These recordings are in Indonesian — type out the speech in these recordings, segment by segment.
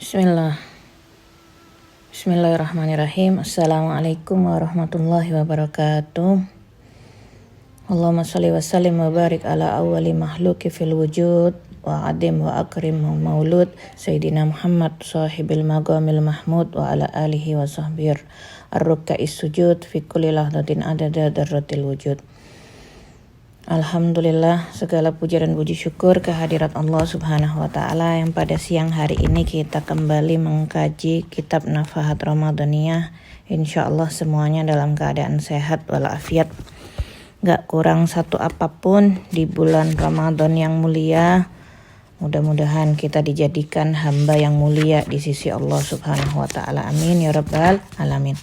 Bismillah. Bismillahirrahmanirrahim. Assalamualaikum warahmatullahi wabarakatuh. Allahumma salli wa sallim wa barik ala awwali mahluki fil wujud wa adim wa akrim wa maulud Sayyidina Muhammad sahibil maqamil mahmud wa ala alihi wa sahbihi ar-rukka'is sujud fi kulli lahdatin adada darratil wujud. Alhamdulillah, segala puja dan puji syukur kehadirat Allah Subhanahu wa Ta'ala yang pada siang hari ini kita kembali mengkaji kitab Nafahat Ramadaniyah. Insyaallah semuanya dalam keadaan sehat walafiat, gak kurang satu apapun di bulan Ramadan yang mulia. Mudah-mudahan kita dijadikan hamba yang mulia di sisi Allah Subhanahu wa Ta'ala. Amin ya rabbal alamin.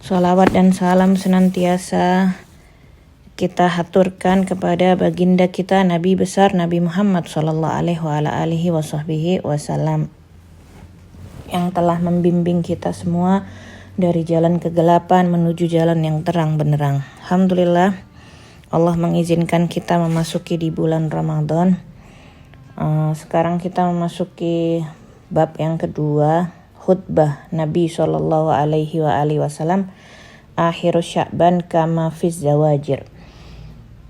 Sholawat dan salam senantiasa kita haturkan kepada baginda kita Nabi besar Nabi Muhammad sallallahu alaihi wasallam yang telah membimbing kita semua dari jalan kegelapan menuju jalan yang terang benderang. Alhamdulillah, Allah mengizinkan kita memasuki di bulan Ramadan. Sekarang kita memasuki bab yang kedua, khutbah Nabi sallallahu alaihi wasallam akhir Sya'ban kama fiz zawajir.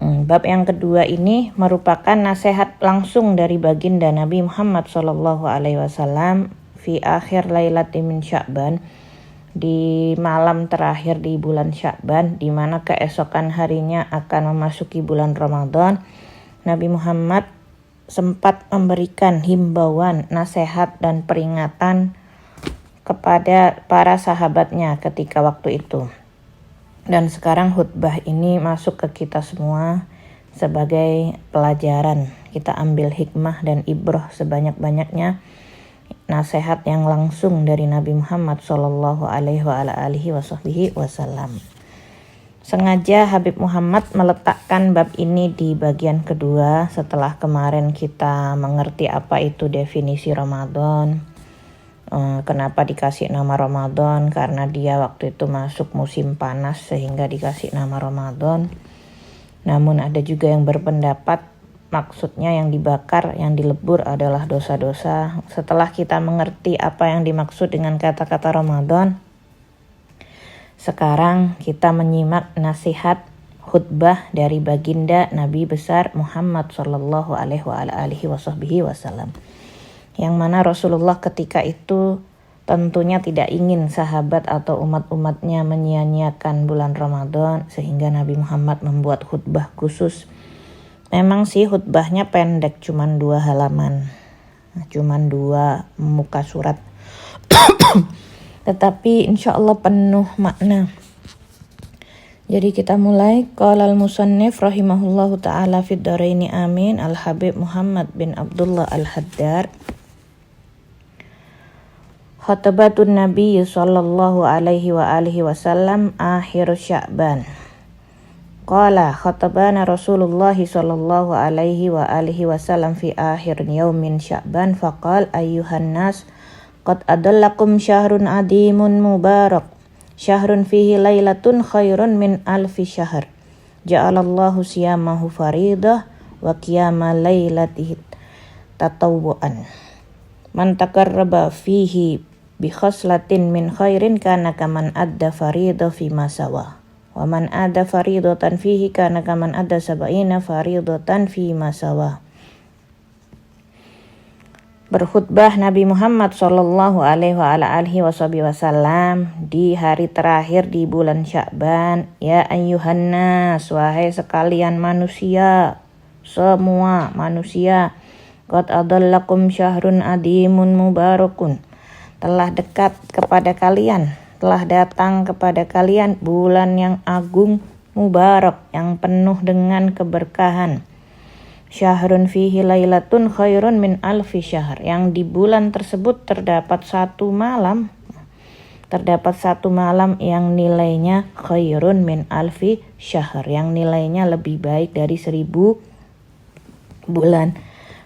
Bab yang kedua ini merupakan nasihat langsung dari baginda Nabi Muhammad sallallahu alaihi wasallam fi akhir lailatin min Sya'ban, di malam terakhir di bulan Sya'ban, di mana keesokan harinya akan memasuki bulan Ramadan. Nabi Muhammad sempat memberikan himbauan, nasihat dan peringatan kepada para sahabatnya ketika waktu itu. Dan sekarang khutbah ini masuk ke kita semua sebagai pelajaran. Kita ambil hikmah dan ibrah sebanyak-banyaknya, nasihat yang langsung dari Nabi Muhammad sallallahu alaihi wasallam. Sengaja Habib Muhammad meletakkan bab ini di bagian kedua setelah kemarin kita mengerti apa itu definisi Ramadan. Kenapa dikasih nama Ramadan? Karena dia waktu itu masuk musim panas sehingga dikasih nama Ramadan. Namun ada juga yang berpendapat maksudnya yang dibakar, yang dilebur adalah dosa-dosa. Setelah kita mengerti apa yang dimaksud dengan kata-kata Ramadan, sekarang kita menyimak nasihat khutbah dari baginda Nabi besar Muhammad sallallahu alaihi wasallam. Yang mana Rasulullah ketika itu tentunya tidak ingin sahabat atau umat-umatnya menyia-nyiakan bulan Ramadan, sehingga Nabi Muhammad membuat khutbah khusus. Memang sih khutbahnya pendek, cuman 2 halaman, cuman 2 muka surat. Tetapi insya Allah penuh makna. Jadi kita mulai. Qala al-musannif rahimahullahu ta'ala fid dharaini amin, al-habib Muhammad bin Abdullah al-Haddad. Khutbatun Nabi sallallahu alaihi wasallam akhir Sya'ban. Qala khatabana Rasulullah sallallahu alaihi wasallam fi akhir yaumin Sya'ban faqal ayyuhan nas qad adallakum syahrun adimun mubarak syahrun fihi lailatun khairun min alfi syahr ja'alallahu siyamahu faridah wa qiyama lailatihi tatawwu'an man taqarraba fihi bi khaslatin min khairin kana kaman adda faridah fi masawa wa man adda faridatan fihi kana kaman adda sab'ina faridatan fi masawa. Berkhutbah Nabi Muhammad sallallahu alaihi wasallam di hari terakhir di bulan Sya'ban. Ya ayyuhan nas, wahai sekalian manusia, semua manusia, qad adallakum syahrun adimun mubarakun, telah dekat kepada kalian, telah datang kepada kalian bulan yang agung, mubarak, yang penuh dengan keberkahan. Syahrun fihi lailatun khairun min alfi syahr, yang di bulan tersebut terdapat satu malam yang nilainya khairun min alfi syahr, yang nilainya lebih baik dari 1000 bulan.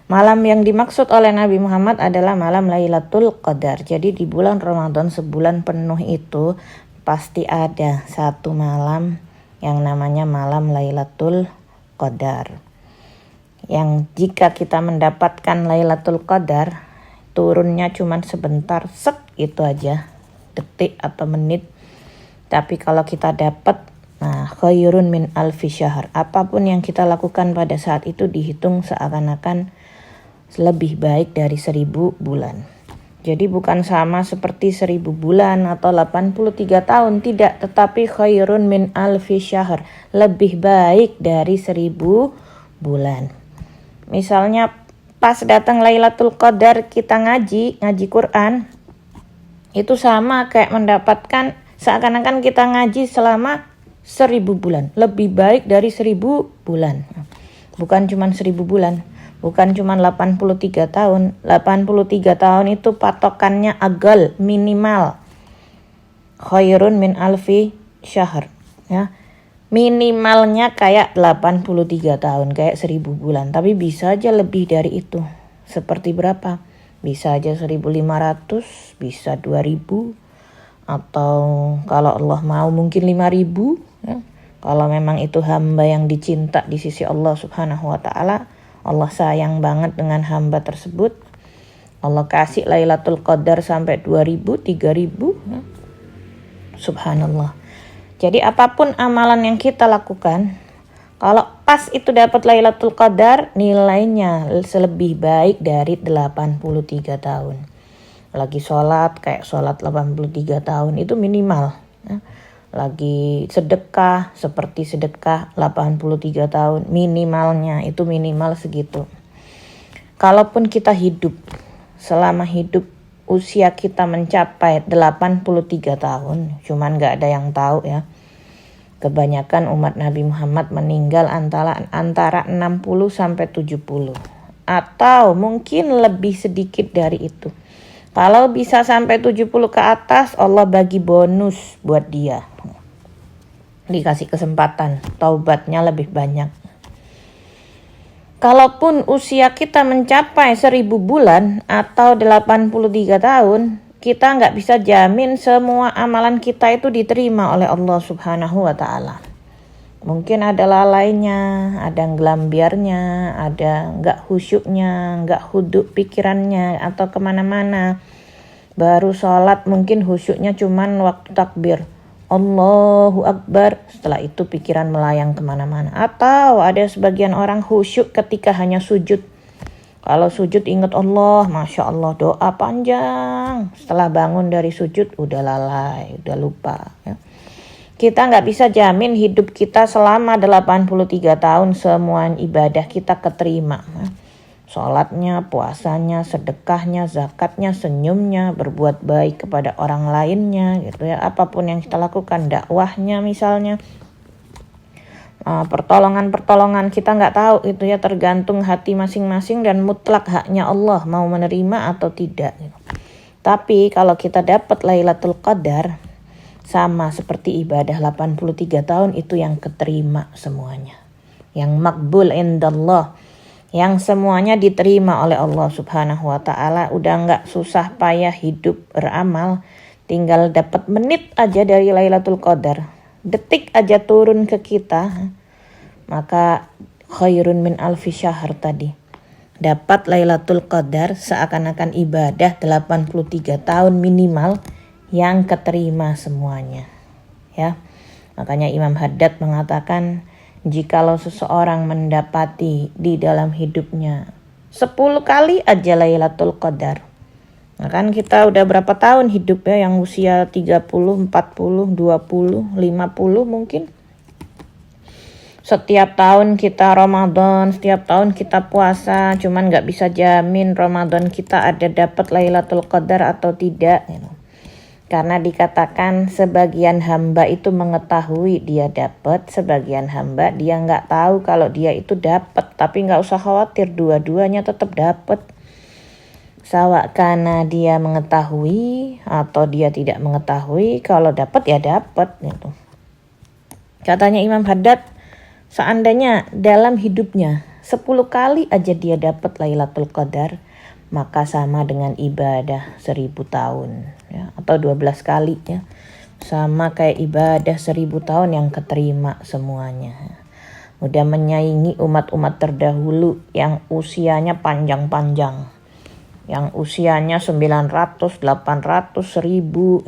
Malam yang dimaksud oleh Nabi Muhammad adalah malam Lailatul Qadar. Jadi di bulan Ramadan sebulan penuh itu pasti ada satu malam yang namanya malam Lailatul Qadar. Yang jika kita mendapatkan Lailatul Qadar, turunnya cuman sebentar, sek itu aja, detik atau menit. Tapi kalau kita dapat, nah khairun min alfi syahr, apapun yang kita lakukan pada saat itu dihitung seakan-akan lebih baik dari 1000 bulan. Jadi bukan sama seperti 1000 bulan atau 83 tahun, tidak, tetapi khairun min alfi syahr, lebih baik dari 1000 bulan. Misalnya pas datang Lailatul Qadar kita ngaji Quran, itu sama kayak mendapatkan seakan-akan kita ngaji selama 1000 bulan, lebih baik dari 1000 bulan. Bukan cuma 1000 bulan, bukan cuma 83 tahun. 83 tahun itu patokannya agal, minimal. Khairun min alfi syahr, ya. Minimalnya kayak 83 tahun, kayak 1000 bulan. Tapi bisa aja lebih dari itu. Seperti berapa? Bisa aja 1500, bisa 2000, atau kalau Allah mau mungkin 5000, ya. Kalau memang itu hamba yang dicinta di sisi Allah Subhanahu wa taala, Allah sayang banget dengan hamba tersebut, Allah kasih Lailatul Qadar sampai 2000, 3000, ya. Subhanallah. Jadi apapun amalan yang kita lakukan, kalau pas itu dapat Lailatul Qadar, nilainya lebih baik dari 83 tahun. Lagi sholat, kayak sholat 83 tahun itu minimal, ya. Lagi sedekah, seperti sedekah 83 tahun, minimalnya itu minimal segitu. Kalaupun kita hidup, selama hidup usia kita mencapai 83 tahun, cuman gak ada yang tahu, ya. Kebanyakan umat Nabi Muhammad meninggal antara 60 sampai 70, atau mungkin lebih sedikit dari itu. Kalau bisa sampai 70 ke atas, Allah bagi bonus buat dia. Dikasih kesempatan, taubatnya lebih banyak. Kalaupun usia kita mencapai 1000 bulan atau 83 tahun, kita nggak bisa jamin semua amalan kita itu diterima oleh Allah Subhanahu wa ta'ala. Mungkin ada lalainya, ada gelambiarnya, ada nggak khusyuknya, nggak huduk pikirannya atau kemana-mana. Baru sholat mungkin khusyuknya cuman waktu takbir, Allahu Akbar, setelah itu pikiran melayang kemana-mana. Atau ada sebagian orang khusyuk ketika hanya sujud. Kalau sujud ingat Allah, Masya Allah, doa panjang. Setelah bangun dari sujud udah lalai, udah lupa, ya. Kita gak bisa jamin hidup kita selama 83 tahun semua ibadah kita keterima, ya. Sholatnya, puasanya, sedekahnya, zakatnya, senyumnya, berbuat baik kepada orang lainnya, gitu ya. Apapun yang kita lakukan, dakwahnya misalnya, pertolongan kita nggak tahu itu ya, tergantung hati masing-masing dan mutlak haknya Allah mau menerima atau tidak, gitu. Tapi kalau kita dapat Lailatul Qadar, sama seperti ibadah 83 tahun itu yang keterima semuanya, yang makbul indallah, yang semuanya diterima oleh Allah Subhanahu wa ta'ala. Udah gak susah payah hidup beramal, tinggal dapat menit aja dari Lailatul Qadar, detik aja turun ke kita, maka khairun min alfi syahr tadi. Dapat Lailatul Qadar seakan-akan ibadah 83 tahun minimal yang keterima semuanya, ya. Makanya Imam Haddad mengatakan, jikalau seseorang mendapati di dalam hidupnya 10 kali aja Lailatul Qadar, nah kan kita udah berapa tahun hidup, ya, yang usia 30, 40, 20, 50 mungkin. Setiap tahun kita Ramadan, setiap tahun kita puasa, cuman gak bisa jamin Ramadan kita ada dapat Lailatul Qadar atau tidak, gitu. Karena dikatakan sebagian hamba itu mengetahui dia dapat, sebagian hamba dia nggak tahu kalau dia itu dapat. Tapi nggak usah khawatir, dua-duanya tetap dapat. Sawa karena dia mengetahui atau dia tidak mengetahui, kalau dapat ya dapat, gitu. Katanya Imam Haddad, seandainya dalam hidupnya 10 kali aja dia dapat Lailatul Qadar, maka sama dengan ibadah 1000 tahun, ya, atau 12 kali, ya. Sama kayak ibadah 1000 tahun yang keterima semuanya. Udah menyaingi umat-umat terdahulu yang usianya panjang-panjang. yang usianya 900, 800, 1000.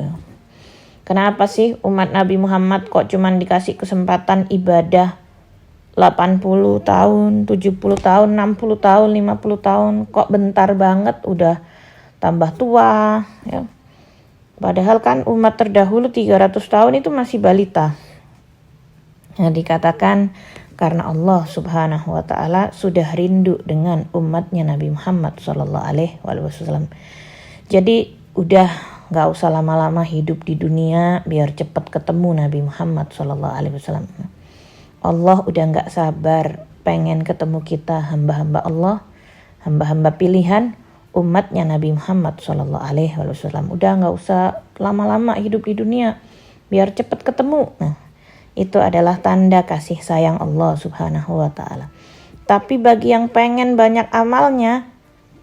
Kenapa sih umat Nabi Muhammad kok cuman dikasih kesempatan ibadah 80 tahun, 70 tahun, 60 tahun, 50 tahun, kok bentar banget udah tambah tua, ya. Padahal kan umat terdahulu 300 tahun itu masih balita. Nah, dikatakan karena Allah Subhanahu wa taala sudah rindu dengan umatnya Nabi Muhammad sallallahu alaihi wasallam. Jadi udah enggak usah lama-lama hidup di dunia biar cepat ketemu Nabi Muhammad sallallahu alaihi wasallam. Allah udah enggak sabar pengen ketemu kita hamba-hamba Allah, hamba-hamba pilihan umatnya Nabi Muhammad sallallahu alaihi wasallam. Udah enggak usah lama-lama hidup di dunia biar cepat ketemu. Nah, itu adalah tanda kasih sayang Allah Subhanahu wa taala. Tapi bagi yang pengen banyak amalnya,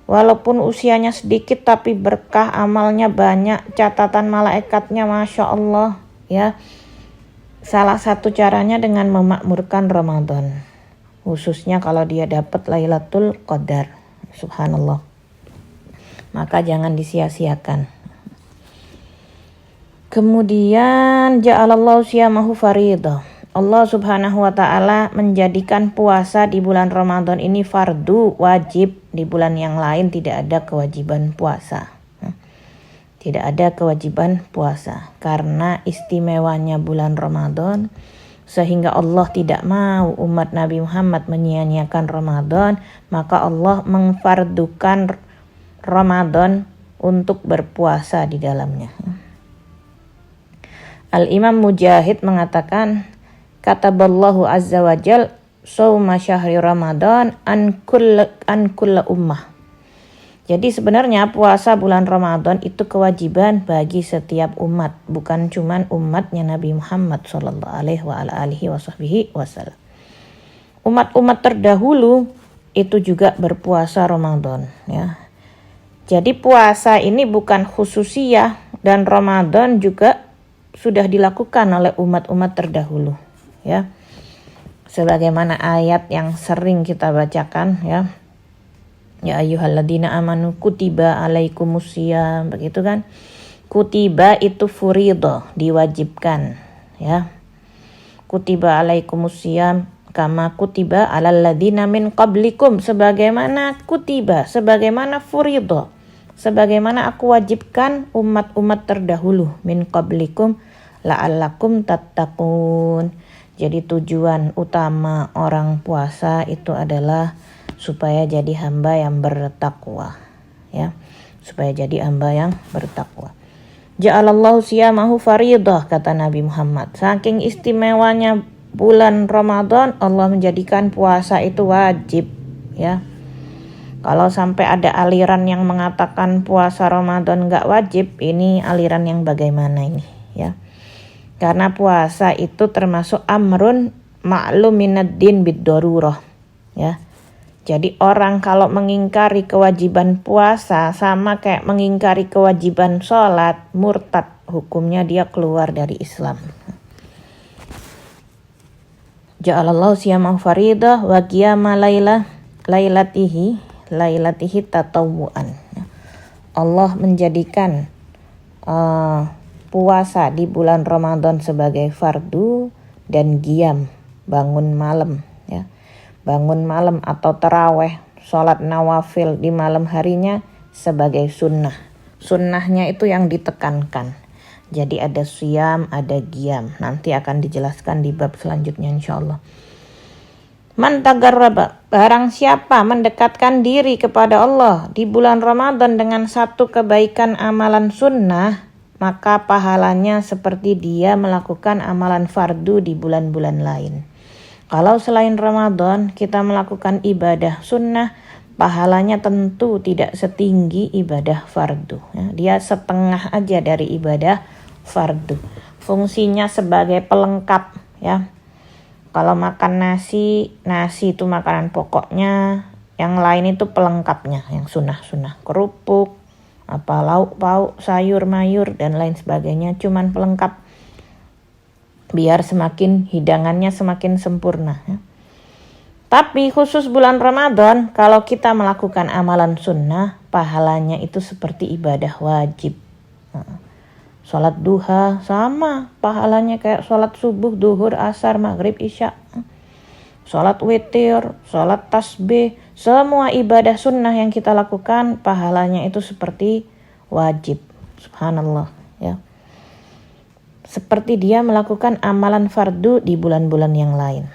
walaupun usianya sedikit tapi berkah amalnya banyak, catatan malaikatnya Masya Allah, ya. Salah satu caranya dengan memakmurkan Ramadan. Khususnya kalau dia dapat Lailatul Qadar. Subhanallah. Maka jangan disia-siakan. Kemudian ja'alallahu siyamahu faridah. Allah Subhanahu wa taala menjadikan puasa di bulan Ramadan ini fardu, wajib. Di bulan yang lain tidak ada kewajiban puasa. Tidak ada kewajiban puasa karena istimewanya bulan Ramadan, sehingga Allah tidak mau umat Nabi Muhammad menyia-nyiakan Ramadan, maka Allah mengfardukan Ramadan untuk berpuasa di dalamnya. Al-Imam Mujahid mengatakan, kataballahu azza wa jal shauma syahri Ramadan an kulla ummah. Jadi sebenarnya puasa bulan Ramadan itu kewajiban bagi setiap umat, bukan cuman umatnya Nabi Muhammad sallallahu alaihi wasallam. Umat-umat terdahulu itu juga berpuasa Ramadan, ya. Jadi puasa ini bukan khususiyah dan Ramadan juga sudah dilakukan oleh umat-umat terdahulu, ya. Sebagaimana ayat yang sering kita bacakan, ya. Ya ayyuhalladzina amanu kutiba alaikumusiyam, begitu kan? Kutiba itu furidah, diwajibkan, ya. Kutiba alaikumusiyam kama kutiba alal ladzina min qablikum, sebagaimana kutiba, sebagaimana furidah, sebagaimana aku wajibkan umat-umat terdahulu min qablikum la'allakum tattaqun. Jadi tujuan utama orang puasa itu adalah supaya jadi hamba yang bertakwa, ya. Supaya jadi hamba yang bertakwa. Ja'alallahu siyamahu faridah, kata Nabi Muhammad. Saking istimewanya bulan Ramadan, Allah menjadikan puasa itu wajib, ya. Kalau sampai ada aliran yang mengatakan puasa Ramadan enggak wajib, ini aliran yang bagaimana ini, ya. Karena puasa itu termasuk amrun ma'lum minad din bid-darurah, ya. Jadi orang kalau mengingkari kewajiban puasa sama kayak mengingkari kewajiban sholat, murtad, hukumnya dia keluar dari Islam. Ja'alallahu siyamahu faridah wa qiyama lailatihi tatawuan. Allah menjadikan puasa di bulan Ramadan sebagai fardu dan qiyam, bangun malam, ya. Bangun malam atau taraweh, sholat nawafil di malam harinya sebagai sunnah. Sunnahnya itu yang ditekankan. Jadi ada siyam, ada qiyam. Nanti akan dijelaskan di bab selanjutnya insyaallah. Man tagarraba, barang siapa mendekatkan diri kepada Allah di bulan Ramadan dengan satu kebaikan amalan sunnah, maka pahalanya seperti dia melakukan amalan fardu di bulan-bulan lain. Kalau selain Ramadan kita melakukan ibadah sunnah, pahalanya tentu tidak setinggi ibadah fardu, ya. Dia setengah aja dari ibadah fardu. Fungsinya sebagai pelengkap, ya. Kalau makan nasi itu makanan pokoknya, yang lain itu pelengkapnya, yang sunnah-sunnah, kerupuk, apa lauk pauk, sayur mayur dan lain sebagainya, cuman pelengkap biar semakin hidangannya semakin sempurna, ya. Tapi khusus bulan Ramadan, kalau kita melakukan amalan sunnah, pahalanya itu seperti ibadah wajib. Sholat duha sama pahalanya kayak sholat subuh, duhur, asar, maghrib, isya. Sholat witir, sholat tasbih, semua ibadah sunnah yang kita lakukan pahalanya itu seperti wajib. Subhanallah ya. Seperti dia melakukan amalan fardu di bulan-bulan yang lain.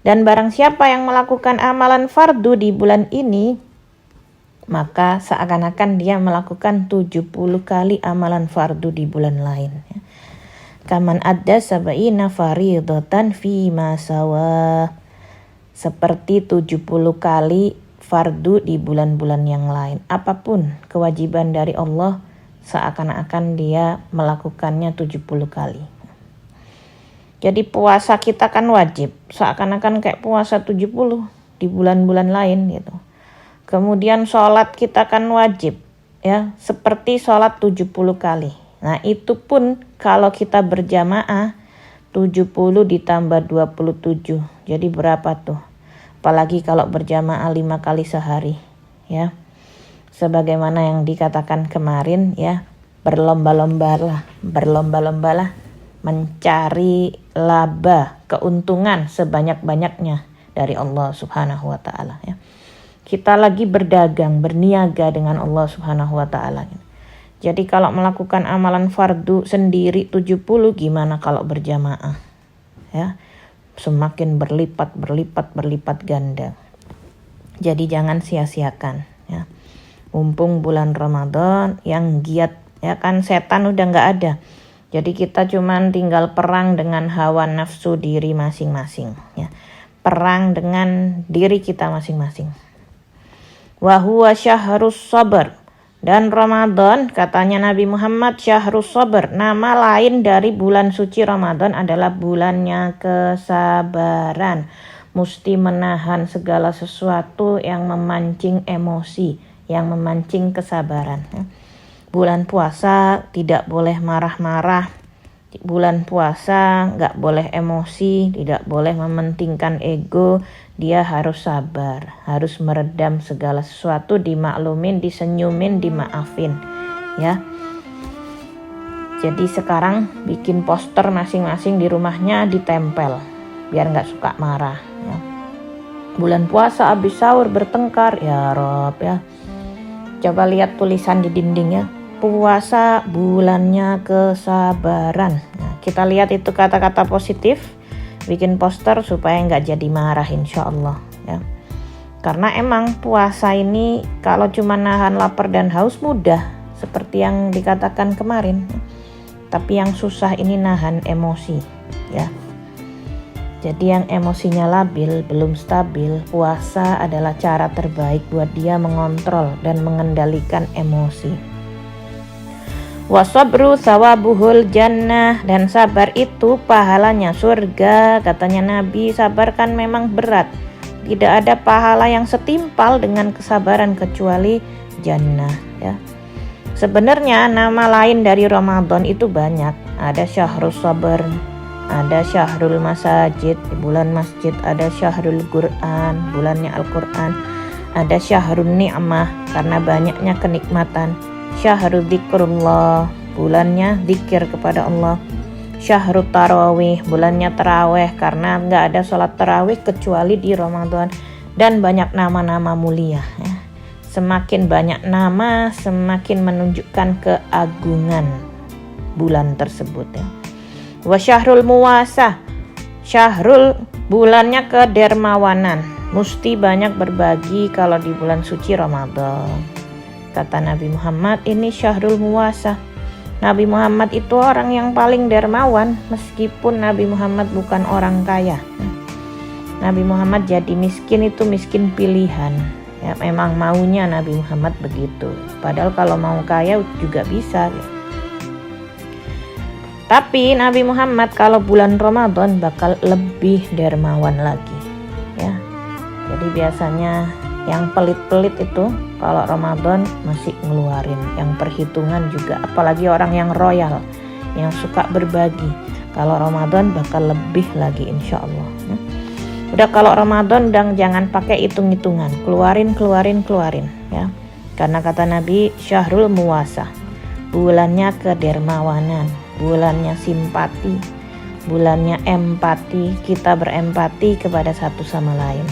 Dan barang siapa yang melakukan amalan fardu di bulan ini, maka seakan-akan dia melakukan 70 kali amalan fardu di bulan lain. Kaman adda sab'ina faridatan fi ma sawa. Seperti 70 kali fardu di bulan-bulan yang lain. Apapun kewajiban dari Allah, seakan-akan dia melakukannya 70 kali. Jadi puasa kita kan wajib, seakan-akan kayak puasa 70 di bulan-bulan lain gitu. Kemudian sholat kita kan wajib ya, seperti sholat 70 kali. Nah itu pun kalau kita berjamaah 70 ditambah 27. Jadi berapa tuh? Apalagi kalau berjamaah 5 kali sehari ya. Sebagaimana yang dikatakan kemarin ya, berlomba-lombalah mencari laba, keuntungan sebanyak-banyaknya dari Allah Subhanahu wa taala ya. Kita lagi berdagang, berniaga dengan Allah Subhanahu wa taala. Jadi kalau melakukan amalan fardu sendiri 70, gimana kalau berjamaah? Ya. Semakin berlipat ganda. Jadi jangan sia-siakan ya. Mumpung bulan Ramadan yang giat ya kan, setan udah enggak ada. Jadi kita cuman tinggal perang dengan hawa nafsu diri masing-masing ya. Perang dengan diri kita masing-masing. Wa huwa syahrus sabr. Dan Ramadan katanya Nabi Muhammad syahrus sabr. Nama lain dari bulan suci Ramadan adalah bulannya kesabaran. Mesti menahan segala sesuatu yang memancing emosi, yang memancing kesabaran. Bulan puasa tidak boleh marah-marah. Bulan puasa nggak boleh emosi, tidak boleh mementingkan ego. Dia harus sabar, harus meredam segala sesuatu, dimaklumin, disenyumin, dimaafin ya. Jadi sekarang bikin poster masing-masing di rumahnya, ditempel biar nggak suka marah ya. Bulan puasa habis sahur bertengkar, ya Rob ya. Coba lihat tulisan di dinding ya, puasa bulannya kesabaran. Nah, kita lihat itu kata-kata positif, bikin poster supaya nggak jadi marah insya Allah ya. Karena emang puasa ini kalau cuma nahan lapar dan haus mudah, seperti yang dikatakan kemarin. Tapi yang susah ini nahan emosi ya. Jadi yang emosinya labil, belum stabil, puasa adalah cara terbaik buat dia mengontrol dan mengendalikan emosi. Wasabru sawabuhul jannah, dan sabar itu pahalanya surga. Katanya Nabi, sabar kan memang berat. Tidak ada pahala yang setimpal dengan kesabaran kecuali jannah ya. Sebenarnya nama lain dari Ramadan itu banyak. Ada syahrul sabar, ada syahrul masajid, bulan masjid, ada syahrul Quran, bulannya Al-Quran, ada syahrul ni'mah karena banyaknya kenikmatan, syahrul dzikrullah, bulannya zikir kepada Allah, syahrul tarawih, bulannya tarawih karena nggak ada sholat tarawih kecuali di Ramadan, dan banyak nama-nama mulia ya. Semakin banyak nama semakin menunjukkan keagungan bulan tersebut ya. Wa syahrul muwasah, syahrul bulannya kedermawanan, mesti banyak berbagi kalau di bulan suci Ramadan. Kata Nabi Muhammad, ini syahrul muwasah. Nabi Muhammad itu orang yang paling dermawan, meskipun Nabi Muhammad bukan orang kaya. Nabi Muhammad jadi miskin itu miskin pilihan ya, memang maunya Nabi Muhammad begitu. Padahal kalau mau kaya juga bisa ya. Tapi Nabi Muhammad kalau bulan Ramadan bakal lebih dermawan lagi ya. Jadi biasanya yang pelit-pelit itu kalau Ramadan masih ngeluarin, yang perhitungan juga, apalagi orang yang royal, yang suka berbagi, kalau Ramadan bakal lebih lagi insya Allah ya. Udah kalau Ramadan jangan pakai hitung-hitungan, keluarin ya. Karena kata Nabi, syahrul muwasah, bulannya kedermawanan, bulannya simpati, bulannya empati, kita berempati kepada satu sama lain.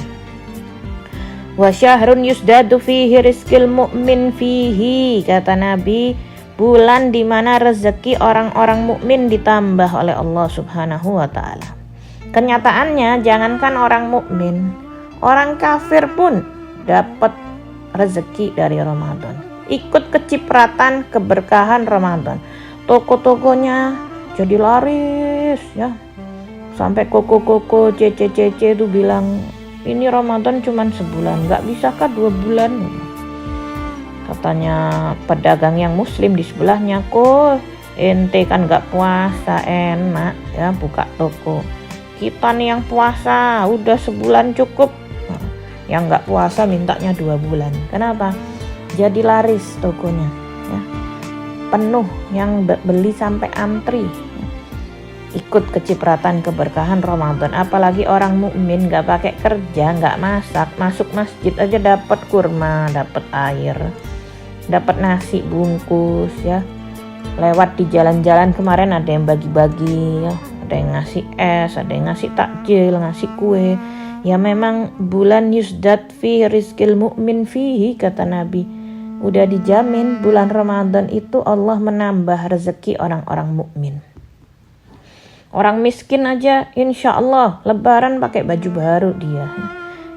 Wa syahrun yusdadu fihi rizqil mu'min fihi, kata Nabi, bulan di mana rezeki orang-orang mukmin ditambah oleh Allah Subhanahu wa taala. Kenyataannya jangankan orang mukmin, orang kafir pun dapat rezeki dari Ramadan. Ikut kecipratan keberkahan Ramadan. Toko-tokonya jadi laris ya. Sampai koko-koko cece-cece itu bilang, ini Ramadan cuma sebulan, gak bisakah 2 bulan? Katanya pedagang yang muslim di sebelahnya, kok ente kan gak puasa, enak ya buka toko. Kita nih yang puasa udah sebulan cukup. Yang gak puasa mintanya 2 bulan. Kenapa? Jadi laris tokonya ya. Penuh, yang beli sampai antri. Ikut kecipratan keberkahan Ramadan. Apalagi orang mukmin gak pakai kerja, gak masak, masuk masjid aja dapat kurma, dapat air, dapat nasi bungkus ya. Lewat di jalan-jalan kemarin ada yang bagi-bagi ya. Ada yang ngasih es, ada yang ngasih takjil, ngasih kue. Ya memang bulan yusdad fi rizqil mu'min fihi, kata Nabi. Udah dijamin bulan Ramadan itu Allah menambah rezeki orang-orang mukmin. Orang miskin aja insya Allah lebaran pakai baju baru dia.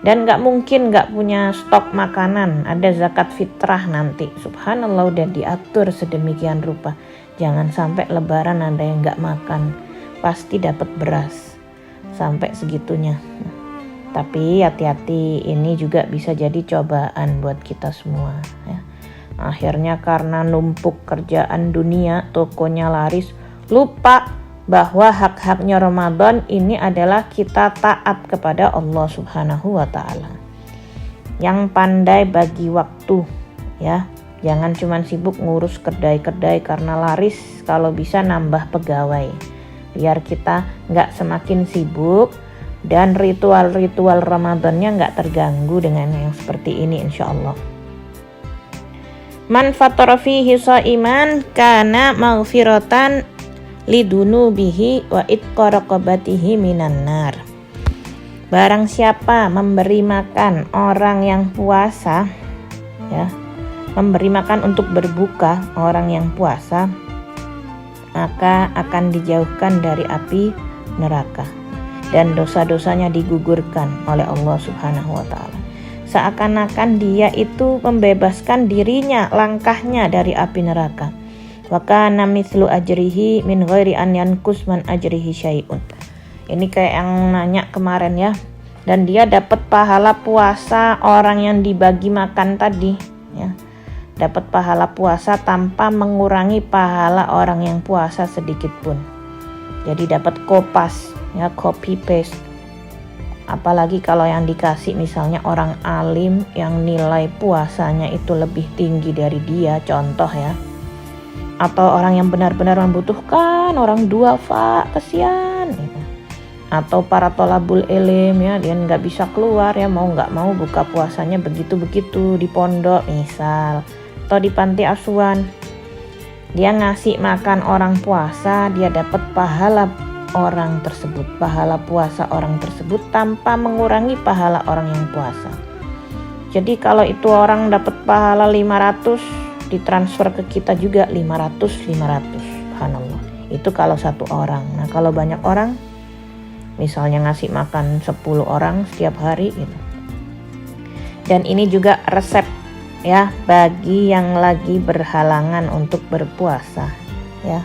Dan gak mungkin gak punya stok makanan. Ada zakat fitrah nanti. Subhanallah udah diatur sedemikian rupa. Jangan sampai lebaran ada yang gak makan. Pasti dapat beras. Sampai segitunya. Tapi hati-hati, ini juga bisa jadi cobaan buat kita semua ya. Akhirnya karena numpuk kerjaan dunia, tokonya laris, lupa bahwa hak-haknya Ramadan ini adalah kita taat kepada Allah Subhanahu wa taala. Yang pandai bagi waktu ya. Jangan cuma sibuk ngurus kedai-kedai karena laris, kalau bisa nambah pegawai. Biar kita gak semakin sibuk dan ritual-ritual Ramadannya gak terganggu dengan yang seperti ini insyaallah. Man fatara fihi shaiman kana maghfiratan lidunubihi wa itqa raqabatihi minan nar. Barang siapa memberi makan orang yang puasa ya, memberi makan untuk berbuka orang yang puasa, maka akan dijauhkan dari api neraka dan dosa-dosanya digugurkan oleh Allah Subhanahu wa taala. Seakan-akan dia itu membebaskan dirinya, langkahnya dari api neraka. Wa kana mithlu ajrihi min ghairi an yanqus man ajrihi syai'un. Ini kayak yang nanya kemarin ya. Dan dia dapat pahala puasa orang yang dibagi makan tadi ya. Dapat pahala puasa tanpa mengurangi pahala orang yang puasa sedikit pun. Jadi dapat kopas ya, copy paste. Apalagi kalau yang dikasih misalnya orang alim yang nilai puasanya itu lebih tinggi dari dia, contoh ya. Atau orang yang benar-benar membutuhkan, orang duafa, kesian gitu. Atau para tolabul ilm ya, dia nggak bisa keluar ya, mau nggak mau buka puasanya begitu-begitu di pondok misal, atau di panti asuhan. Dia ngasih makan orang puasa, dia dapat pahala orang tersebut, pahala puasa orang tersebut tanpa mengurangi pahala orang yang puasa. Jadi kalau itu orang dapat pahala 500, ditransfer ke kita juga 500. Subhanallah. Itu kalau satu orang. Nah, kalau banyak orang, misalnya ngasih makan 10 orang setiap hari gitu. Dan ini juga resep ya bagi yang lagi berhalangan untuk berpuasa ya.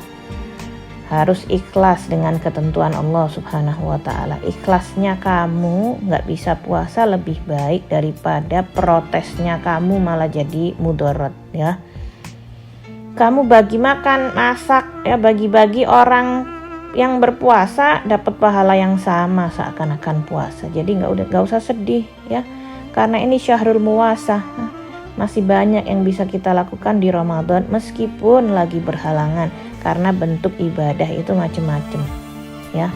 Harus ikhlas dengan ketentuan Allah Subhanahu wa taala. Ikhlasnya kamu gak bisa puasa lebih baik daripada protesnya kamu malah jadi mudarat ya. Kamu bagi makan, masak ya, bagi-bagi orang yang berpuasa dapat pahala yang sama seakan-akan puasa. Jadi gak usah sedih ya. Karena ini syahrul muwasah. Masih banyak yang bisa kita lakukan di Ramadan meskipun lagi berhalangan. Karena bentuk ibadah itu macam-macam ya.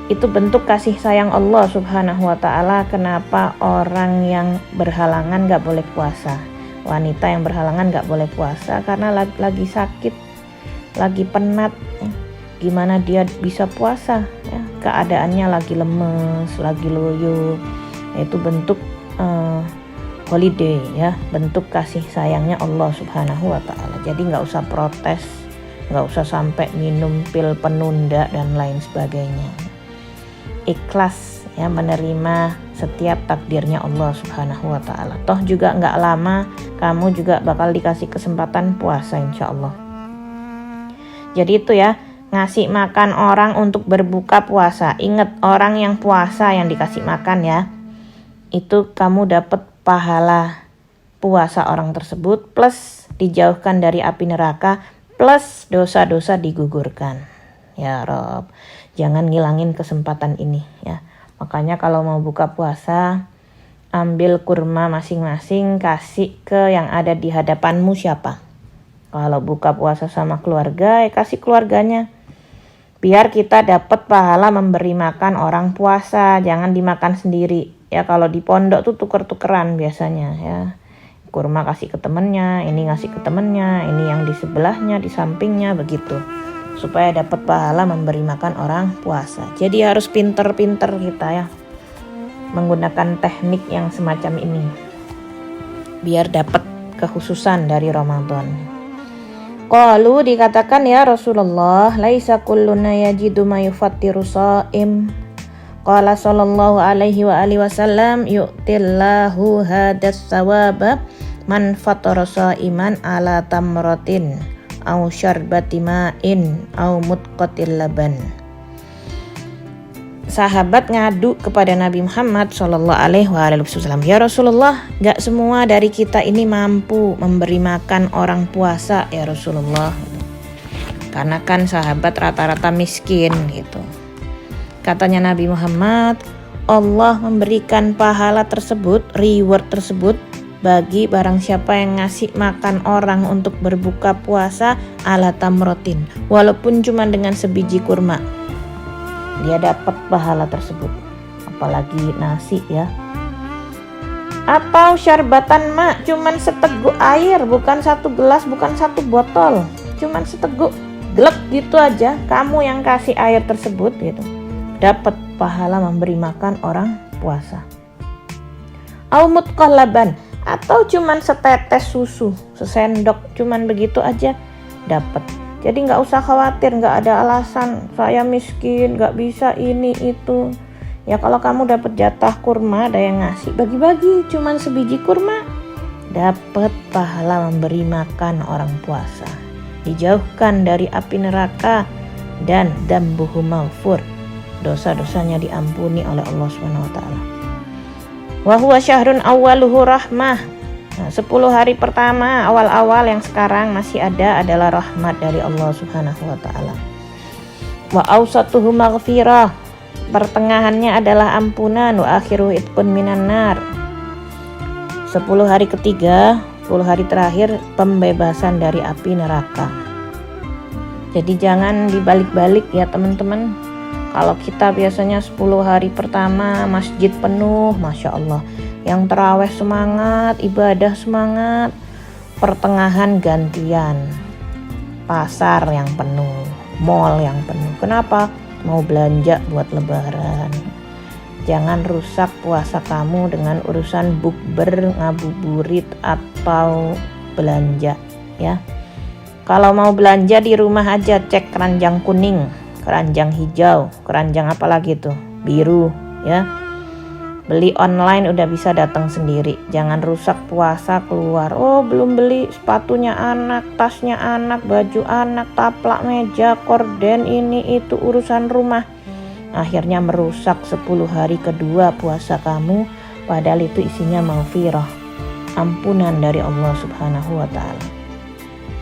Itu bentuk kasih sayang Allah Subhanahu wa taala. Kenapa orang yang berhalangan gak boleh puasa? Wanita yang berhalangan nggak boleh puasa karena lagi sakit, lagi penat. Gimana dia bisa puasa? Ya, keadaannya lagi lemes, lagi loyo. Itu bentuk holiday, ya, bentuk kasih sayangnya Allah Subhanahu wa Ta'ala. Jadi nggak usah protes, nggak usah sampai minum pil penunda dan lain sebagainya. Ikhlas, ya, menerima setiap takdirnya Allah Subhanahu wa Ta'ala. Toh juga nggak lama kamu juga bakal dikasih kesempatan puasa insya Allah. Jadi itu ya, ngasih makan orang untuk berbuka puasa. Ingat, orang yang puasa yang dikasih makan ya, itu kamu dapat pahala puasa orang tersebut, plus dijauhkan dari api neraka, plus dosa-dosa digugurkan. Ya Rob, jangan ngilangin kesempatan ini ya. Makanya kalau mau buka puasa, ambil kurma masing-masing, kasih ke yang ada di hadapanmu siapa. Kalau buka puasa sama keluarga, ya kasih keluarganya. Biar kita dapat pahala memberi makan orang puasa, jangan dimakan sendiri. Ya kalau di pondok tuh tuker-tukeran biasanya ya. Kurma kasih ke temennya, ini ngasih ke temennya, ini yang di sebelahnya, di sampingnya, begitu. Supaya dapat pahala memberi makan orang puasa. Jadi harus pinter-pinter kita ya menggunakan teknik yang semacam ini biar dapat kekhususan dari Ramadan. Qalu, dikatakan ya Rasulullah, laisa kulluna yajidu ma yufattiru shaim. Qala sallallahu alaihi wa alihi wasallam, yu'tillahu hadas sawaba man fattara shaiman ala tamratin au syarbati ma'in au mutqatil laban. Sahabat ngadu kepada Nabi Muhammad Shallallahu Alaihi Wasallam, ya Rasulullah, gak semua dari kita ini mampu memberi makan orang puasa ya Rasulullah. Karena kan sahabat rata-rata miskin gitu. Katanya Nabi Muhammad, Allah memberikan pahala tersebut, reward tersebut bagi barang siapa yang ngasih makan orang untuk berbuka puasa ala tamrotin, walaupun cuma dengan sebiji kurma. Dia dapat pahala tersebut, apalagi nasi ya. Atau syarbatan mak, cuman seteguk air, bukan satu gelas, bukan satu botol, cuman seteguk glek gitu aja. Kamu yang kasih air tersebut gitu, dapat pahala memberi makan orang puasa. Au mutqal laban, atau cuman setetes susu, sesendok, cuman begitu aja dapat. Jadi nggak usah khawatir, nggak ada alasan saya miskin, nggak bisa ini itu. Ya kalau kamu dapat jatah kurma, ada yang ngasih, bagi-bagi, cuman sebiji kurma, dapat pahala memberi makan orang puasa. Dijauhkan dari api neraka dan dambuhu maghfur, dosa-dosanya diampuni oleh Allah Subhanahu wa taala. Wa huwa syahrun awwaluhu rahmah. 10 hari pertama awal-awal yang sekarang masih ada adalah rahmat dari Allah Subhanahu wa taala. Wa awsatuhu maghfirah, pertengahannya adalah ampunan, wa akhiruhu itqun minan nar. 10 hari ketiga, 10 hari terakhir pembebasan dari api neraka. Jadi jangan dibalik-balik ya teman-teman. Kalau kita biasanya 10 hari pertama masjid penuh, Masya Allah, yang tarawih semangat, ibadah semangat, pertengahan gantian, pasar yang penuh, mall yang penuh. Kenapa? Mau belanja buat lebaran. Jangan rusak puasa kamu dengan urusan bukber, ngabuburit, atau belanja ya. Kalau mau belanja di rumah aja, cek keranjang kuning, keranjang hijau, keranjang apa lagi tuh, biru ya. Beli online udah bisa datang sendiri. Jangan rusak puasa keluar. Oh belum beli sepatunya anak, tasnya anak, baju anak, taplak meja, korden, ini itu urusan rumah. Akhirnya merusak 10 hari kedua puasa kamu. Padahal itu isinya maghfirah, ampunan dari Allah Subhanahu wa ta'ala.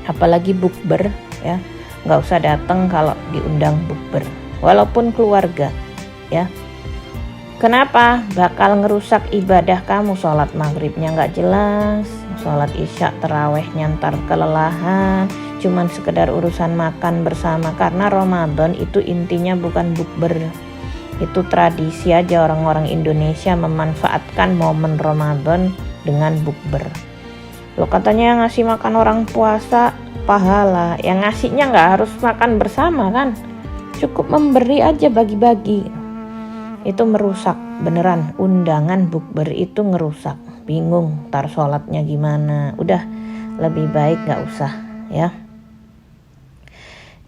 Apalagi bukber ya, gak usah datang kalau diundang bukber, walaupun keluarga ya. Kenapa? Bakal ngerusak ibadah kamu. Sholat maghribnya gak jelas, sholat isya terawihnya ntar kelelahan, cuman sekedar urusan makan bersama. Karena Ramadan itu intinya bukan bukber, itu tradisi aja orang-orang Indonesia memanfaatkan momen Ramadan dengan bukber. Loh katanya yang ngasih makan orang puasa pahala, yang ngasihnya nggak harus makan bersama kan, cukup memberi aja, bagi-bagi. Itu merusak beneran, undangan bukber itu ngerusak. Bingung tar sholatnya gimana, udah lebih baik nggak usah ya.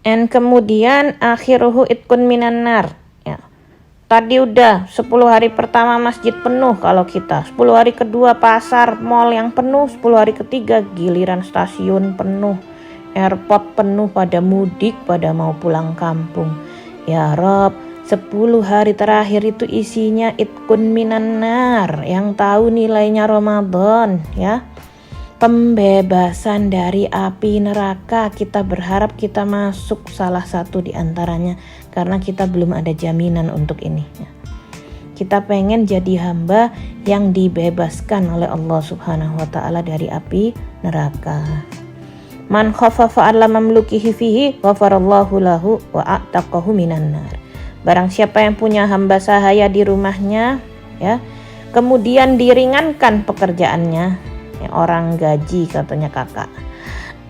And kemudian akhiruhu itkun minan nar ya. Tadi udah 10 hari pertama masjid penuh kalau kita, 10 hari kedua pasar mall yang penuh, 10 hari ketiga giliran stasiun penuh, airport penuh, pada mudik, pada mau pulang kampung. Ya Rob, 10 hari terakhir itu isinya itkun minan nar, yang tahu nilainya Ramadan ya. Pembebasan dari api neraka, kita berharap kita masuk salah satu di antaranya karena kita belum ada jaminan untuk ini. Kita pengen jadi hamba yang dibebaskan oleh Allah Subhanahu wa taala dari api neraka. Man khaffafa 'ala mamlukihi fihi ghafarallahu lahu wa a'taqahu minan nar. Barang siapa yang punya hamba sahaya di rumahnya ya, kemudian diringankan pekerjaannya, orang gaji katanya kakak,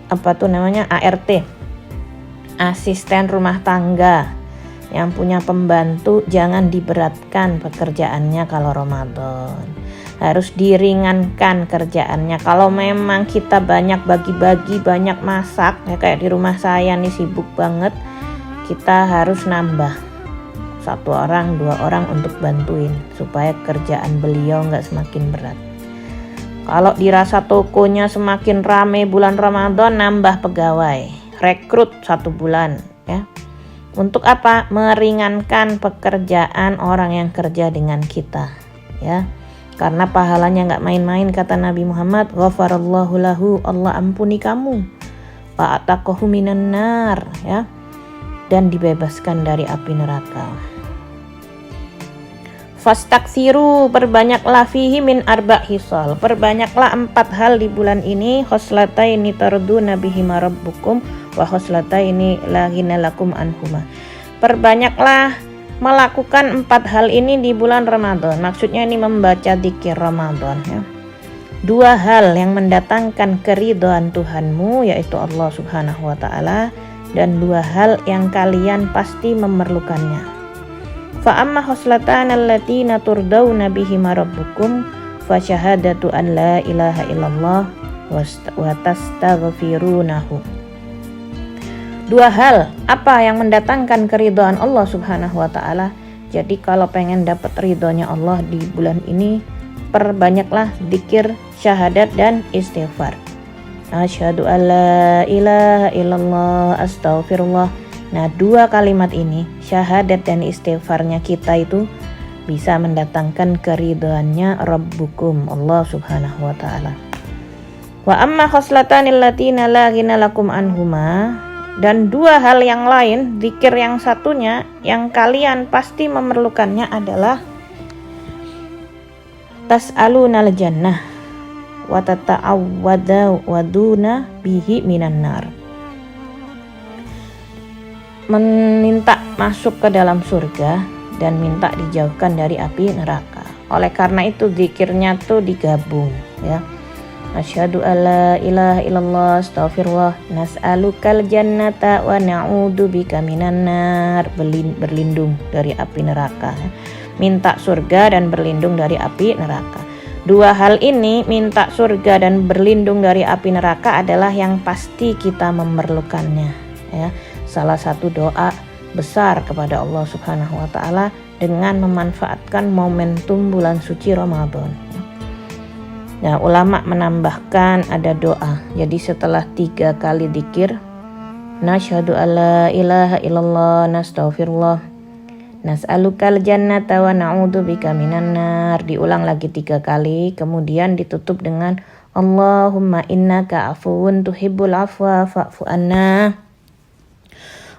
apa tuh namanya, ART, asisten rumah tangga, yang punya pembantu, jangan diberatkan pekerjaannya kalau Ramadan, harus diringankan kerjaannya. Kalau memang kita banyak bagi-bagi, banyak masak ya, kayak di rumah saya nih sibuk banget, kita harus nambah 1 orang 2 orang untuk bantuin supaya kerjaan beliau nggak semakin berat. Kalau dirasa tokonya semakin rame bulan Ramadan, nambah pegawai, rekrut 1 bulan ya. Untuk apa? Meringankan pekerjaan orang yang kerja dengan kita ya. Karena pahalanya nggak main-main, kata Nabi Muhammad, ghafarallahu lahu, Allah ampuni kamu, wa ataqahu minan nar ya, dan dibebaskan dari api neraka. Fastaksiru, perbanyaklah fihi min arba' hisal, perbanyaklah 4 hal di bulan ini. Khoslataini tarduna bihima rabbukum wa khoslataini la ghina lakum anhuma. Perbanyaklah melakukan 4 hal ini di bulan Ramadan. Maksudnya ini membaca dzikir Ramadan ya. 2 hal yang mendatangkan keridhaan Tuhanmu, yaitu Allah Subhanahu wa taala, dan 2 hal yang kalian pasti memerlukannya. Fa amma khoslatan allatina turdawna bihima rabbukum fa syahadatu an la ilaha illallah wa tastaghfirunahu. 2 hal apa yang mendatangkan keridhaan Allah Subhanahu wa taala. Jadi kalau pengen dapat ridhonya Allah di bulan ini, perbanyaklah zikir, syahadat dan istighfar. Asyhadu alla ilaha illallah, astaghfirullah. Nah, 2 kalimat ini, syahadat dan istighfarnya kita itu bisa mendatangkan keridhaannya Rabbukum, Allah Subhanahu wa taala. Wa amma khoslatanil latina la ghina lakum anhuma, dan 2 hal yang lain, zikir yang satunya yang kalian pasti memerlukannya adalah tas'alunal jannah wa tata'awwaduna bihi minan nar. Meminta masuk ke dalam surga dan minta dijauhkan dari api neraka. Oleh karena itu zikirnya tuh digabung ya. Asyhadu alla ilaha illallah, astaghfirullah, nas'alukal jannata wa na'udzubika minan nar, berlindung dari api neraka. Minta surga dan berlindung dari api neraka. 2 hal ini, minta surga dan berlindung dari api neraka, adalah yang pasti kita memerlukannya ya. Salah satu doa besar kepada Allah Subhanahu wa taala dengan memanfaatkan momentum bulan suci Ramadan. Nah, ulama menambahkan ada doa. Jadi setelah 3 kali dzikir, nasyhadu alla ilaha illallah, nastaghfirullah, nas'alukal jannata wa na'udzubika minan nar, diulang lagi 3 kali, kemudian ditutup dengan Allahumma innaka afuwun tuhibbul afwa fa'fu anna.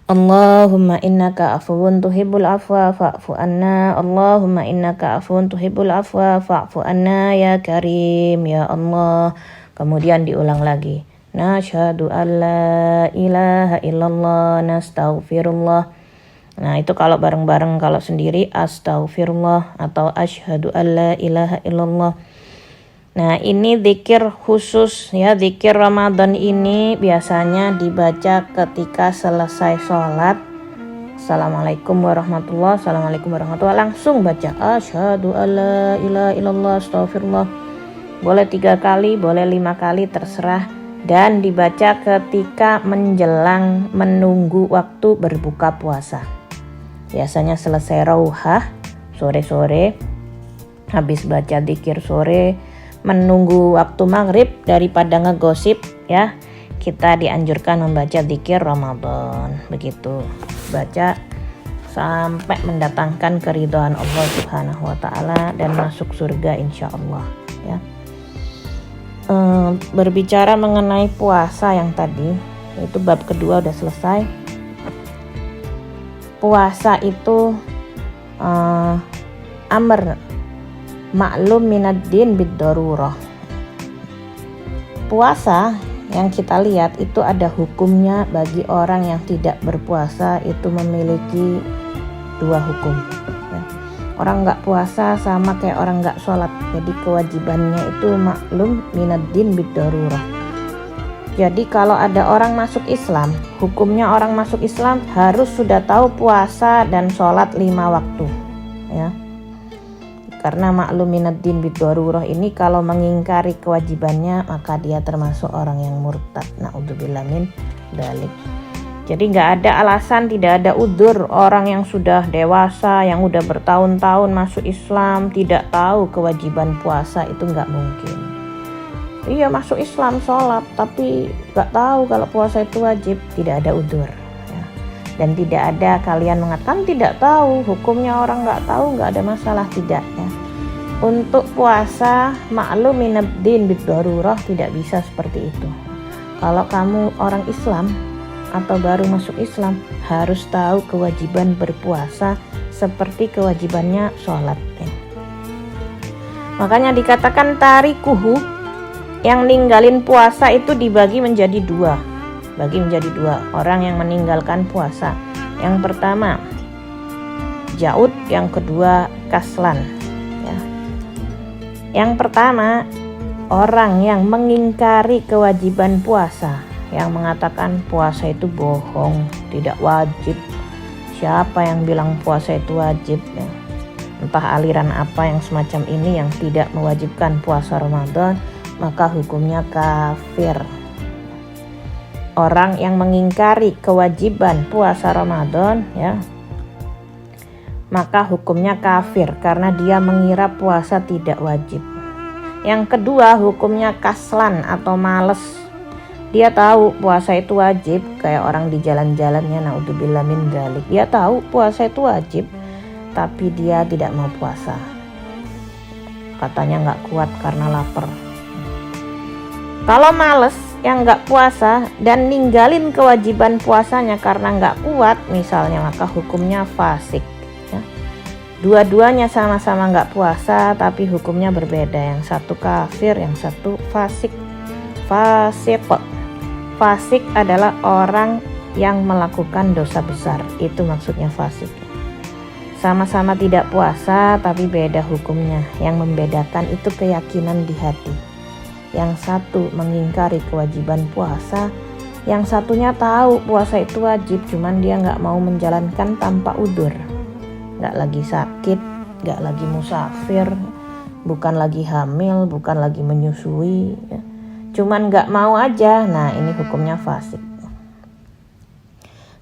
Allahumma innaka afuwun tuhibbul afwa fa'fu anna. Allahumma innaka afuwun tuhibbul afwa fa'fu anna ya karim ya Allah. Kemudian diulang lagi. Nasyhadu alla ilaha illallah, nastaghfirullah. Nah, itu kalau bareng-bareng. Kalau sendiri astaghfirullah atau asyhadu alla ilaha illallah. Nah, ini zikir khusus ya. Zikir Ramadan ini biasanya dibaca ketika selesai sholat. Assalamualaikum warahmatullahi wabarakatuh. Assalamualaikum warahmatullahi wabarakatuh. Langsung baca asyhadu alla ilaha illallah astagfirullah. Boleh 3 kali, boleh 5 kali, terserah. Dan dibaca ketika menjelang menunggu waktu berbuka puasa. Biasanya selesai rauhah sore-sore, habis baca zikir sore, menunggu waktu maghrib, daripada ngegosip ya, kita dianjurkan membaca zikir Ramadan. Begitu, baca sampai mendatangkan keridhaan Allah Subhanahu wa taala dan masuk surga insyaallah ya. Berbicara mengenai puasa yang tadi, itu bab kedua udah selesai. Puasa itu amr maklum minad din bid darurah. Puasa yang kita lihat itu ada hukumnya bagi orang yang tidak berpuasa, itu memiliki 2 hukum ya. Orang nggak puasa sama kayak orang nggak sholat, jadi kewajibannya itu maklum minad din bid darurah. Jadi kalau ada orang masuk Islam, hukumnya orang masuk Islam harus sudah tahu puasa dan sholat 5 waktu ya. Karena maklum minad din bid darurah ini kalau mengingkari kewajibannya, maka dia termasuk orang yang murtad. Na'udzubillah min dzalik. Jadi nggak ada alasan, tidak ada udzur orang yang sudah dewasa, yang udah bertahun-tahun masuk Islam tidak tahu kewajiban puasa, itu nggak mungkin. Iya, masuk Islam sholat tapi nggak tahu kalau puasa itu wajib, tidak ada udzur ya. Dan tidak ada kalian mengatakan tidak tahu, hukumnya orang nggak tahu, nggak ada masalah, tidak ya. Untuk puasa maklum minad din bid darurah tidak bisa seperti itu. Kalau kamu orang Islam atau baru masuk Islam, harus tahu kewajiban berpuasa seperti kewajibannya sholat ya. Makanya dikatakan tarikuhu, yang ninggalin puasa itu dibagi menjadi 2. Bagi menjadi 2 orang yang meninggalkan puasa. Yang pertama jaud, yang kedua kaslan ya. Yang pertama orang yang mengingkari kewajiban puasa, yang mengatakan puasa itu bohong, tidak wajib. Siapa yang bilang puasa itu wajib ya? Entah aliran apa yang semacam ini yang tidak mewajibkan puasa Ramadan, maka hukumnya kafir. Orang yang mengingkari kewajiban puasa Ramadan ya, maka hukumnya kafir karena dia mengira puasa tidak wajib. Yang kedua hukumnya kaslan atau males. Dia tahu puasa itu wajib, kayak orang di jalan-jalannya, naudzubillah min dzalik. Dia tahu puasa itu wajib, tapi dia tidak mau puasa. Katanya nggak kuat karena lapar. Kalau males yang nggak puasa dan ninggalin kewajiban puasanya karena nggak kuat misalnya, maka hukumnya fasik ya. Dua-duanya sama-sama nggak puasa tapi hukumnya berbeda. Yang satu kafir, yang satu fasik. Fasik adalah orang yang melakukan dosa besar, itu maksudnya fasik. Sama-sama tidak puasa tapi beda hukumnya. Yang membedakan itu keyakinan di hati. Yang satu mengingkari kewajiban puasa, yang satunya tahu puasa itu wajib, cuman dia nggak mau menjalankan tanpa udzur. Nggak lagi sakit, nggak lagi musafir, bukan lagi hamil, bukan lagi menyusui ya. Cuman nggak mau aja. Nah, ini hukumnya fasik.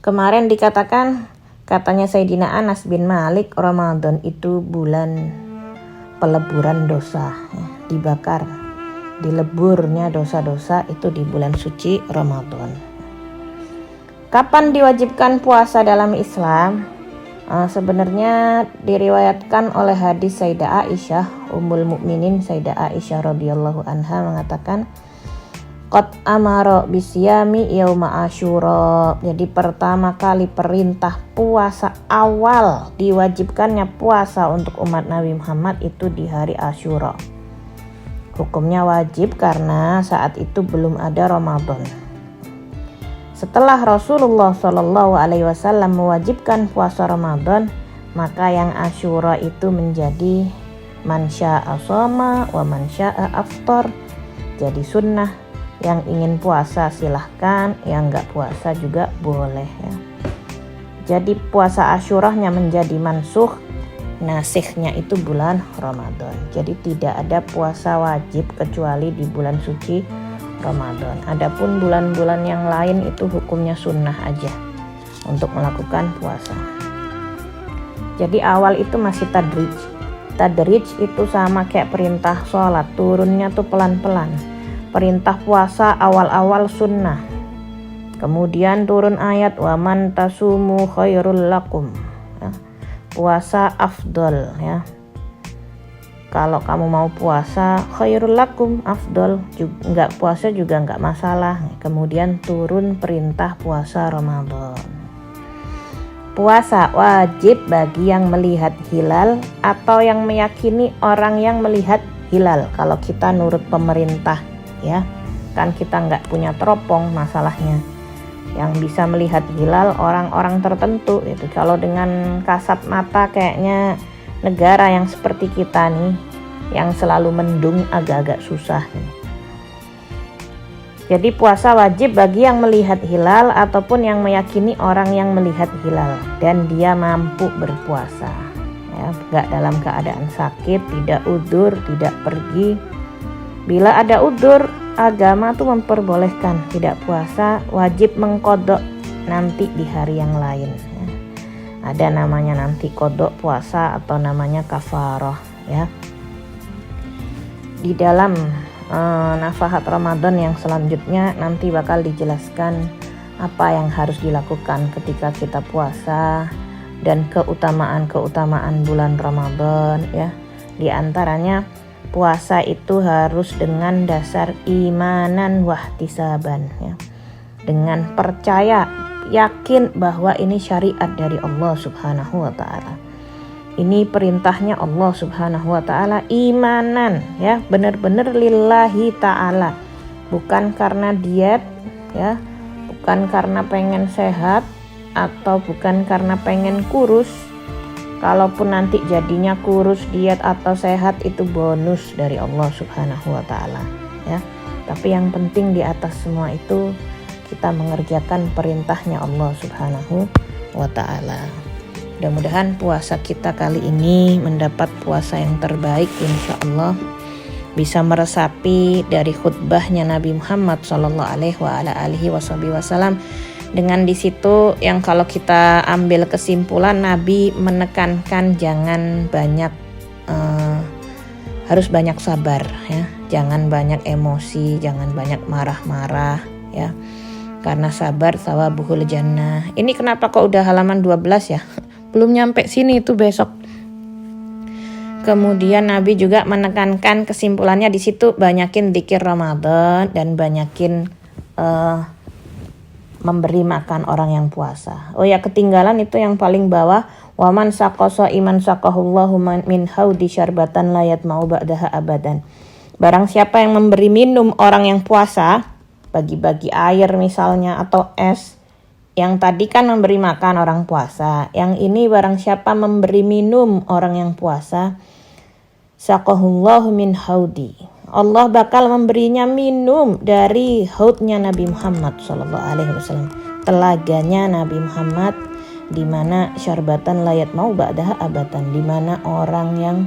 Kemarin dikatakan, katanya Sayyidina Anas bin Malik, Ramadan itu bulan peleburan dosa ya, dibakar, dileburnya dosa-dosa itu di bulan suci Ramadan. Kapan diwajibkan puasa dalam Islam? Sebenarnya diriwayatkan oleh hadis Sayyidah Aisyah, Ummul Mukminin Sayyidah Aisyah radhiyallahu anha mengatakan, qad amara bisyami yauma asyura. Jadi pertama kali perintah puasa awal diwajibkannya puasa untuk umat Nabi Muhammad itu di hari Asyura. Hukumnya wajib karena saat itu belum ada Ramadan. Setelah Rasulullah SAW mewajibkan puasa Ramadan, maka yang Asyura itu menjadi Man syaa shoma wa man syaa aftar. Jadi sunnah, yang ingin puasa silahkan, yang nggak puasa juga boleh ya. Jadi puasa Asyurahnya menjadi mansukh, nasikhnya itu bulan Ramadan. Jadi tidak ada puasa wajib kecuali di bulan suci Ramadan. Adapun bulan-bulan yang lain itu hukumnya sunnah aja untuk melakukan puasa. Jadi awal itu masih tadrij. Tadrij itu sama kayak perintah sholat, turunnya tuh pelan-pelan. Perintah puasa awal-awal sunnah, kemudian turun ayat wa man tasumu khairul lakum ya. Puasa afdol ya. Kalau kamu mau puasa khairul lakum, afdol, enggak puasa juga enggak masalah. Kemudian turun perintah puasa Ramadan. Puasa wajib bagi yang melihat hilal atau yang meyakini orang yang melihat hilal. Kalau kita nurut pemerintah ya, kan kita nggak punya teropong masalahnya. Yang bisa melihat hilal orang-orang tertentu itu. Kalau dengan kasat mata kayaknya negara yang seperti kita nih, yang selalu mendung, agak-agak susah nih. Jadi puasa wajib bagi yang melihat hilal ataupun yang meyakini orang yang melihat hilal dan dia mampu berpuasa ya, nggak dalam keadaan sakit, tidak udzur, tidak pergi. Bila ada udzur, agama tuh memperbolehkan tidak puasa, wajib mengqadha nanti di hari yang lain ya. Ada namanya nanti qadha puasa atau namanya kafarah ya. Di dalam nafahat Ramadan yang selanjutnya nanti bakal dijelaskan apa yang harus dilakukan ketika kita puasa dan keutamaan-keutamaan bulan Ramadan ya. Di antaranya puasa itu harus dengan dasar imanan wahtisaban ya. Dengan percaya, yakin bahwa ini syariat dari Allah Subhanahu wa taala. Ini perintahnya Allah Subhanahu wa taala, imanan ya, benar-benar lillahi taala. Bukan karena diet ya, bukan karena pengen sehat atau bukan karena pengen kurus. Kalaupun nanti jadinya kurus, diet atau sehat itu bonus dari Allah Subhanahu wa taala ya. Tapi yang penting di atas semua itu kita mengerjakan perintahnya Allah Subhanahu wa taala. Mudah-mudahan puasa kita kali ini mendapat puasa yang terbaik insyaallah. Bisa meresapi dari khutbahnya Nabi Muhammad SAW. Dengan di situ yang kalau kita ambil kesimpulan, Nabi menekankan jangan banyak harus banyak sabar ya, jangan banyak emosi, jangan banyak marah-marah ya, karena sabar thawabuhul jannah. Ini kenapa kok udah halaman 12 ya, belum nyampe sini itu besok. Kemudian Nabi juga menekankan kesimpulannya di situ, banyakin dzikir Ramadan dan banyakin memberi makan orang yang puasa. Oh ya, ketinggalan itu yang paling bawah, waman saqasa iman saqahullahu min haudi syarbatan la yatma'u ba'daha abadan. Barang siapa yang memberi minum orang yang puasa, bagi-bagi air misalnya atau es, yang tadi kan memberi makan orang puasa, yang ini barang siapa memberi minum orang yang puasa, saqahullahu min haudi, Allah bakal memberinya minum dari haudnya Nabi Muhammad SAW, telaganya Nabi Muhammad, di mana syarbatan layat mau ba'daha abadan, di mana orang yang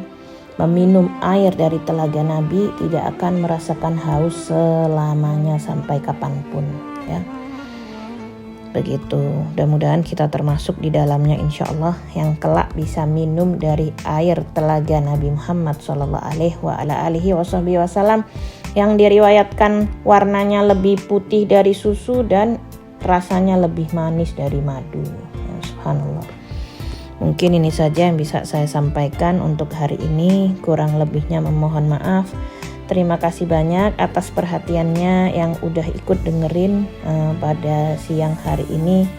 meminum air dari telaga Nabi tidak akan merasakan haus selamanya sampai kapanpun ya. Begitu, mudah-mudahan kita termasuk di dalamnya insyaallah yang kelak bisa minum dari air telaga Nabi Muhammad SAW yang diriwayatkan warnanya lebih putih dari susu dan rasanya lebih manis dari madu ya, subhanallah. Mungkin ini saja yang bisa saya sampaikan untuk hari ini, kurang lebihnya memohon maaf. Terima kasih banyak atas perhatiannya yang udah ikut dengerin pada siang hari ini.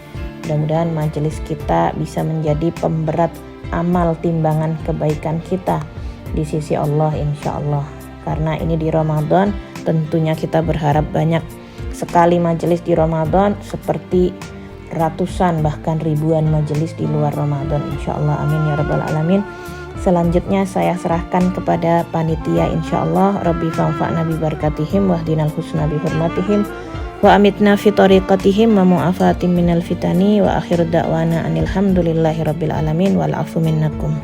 Mudah-mudahan majelis kita bisa menjadi pemberat amal timbangan kebaikan kita di sisi Allah insyaallah. Karena ini di Ramadan, tentunya kita berharap banyak sekali majelis di Ramadan seperti ratusan bahkan ribuan majelis di luar Ramadan insyaallah. Amin ya rabbal alamin. selanjutnya saya serahkan kepada panitia insyaallah. Rabbi fa'fa'na bi barakatihim wahdinal husna bi hurmatihim wa amitna fi tariqatihim wa mu'afatim minal fitani wa akhir da'wana anil hamdulillahi rabbil alamin wal afu minnakum.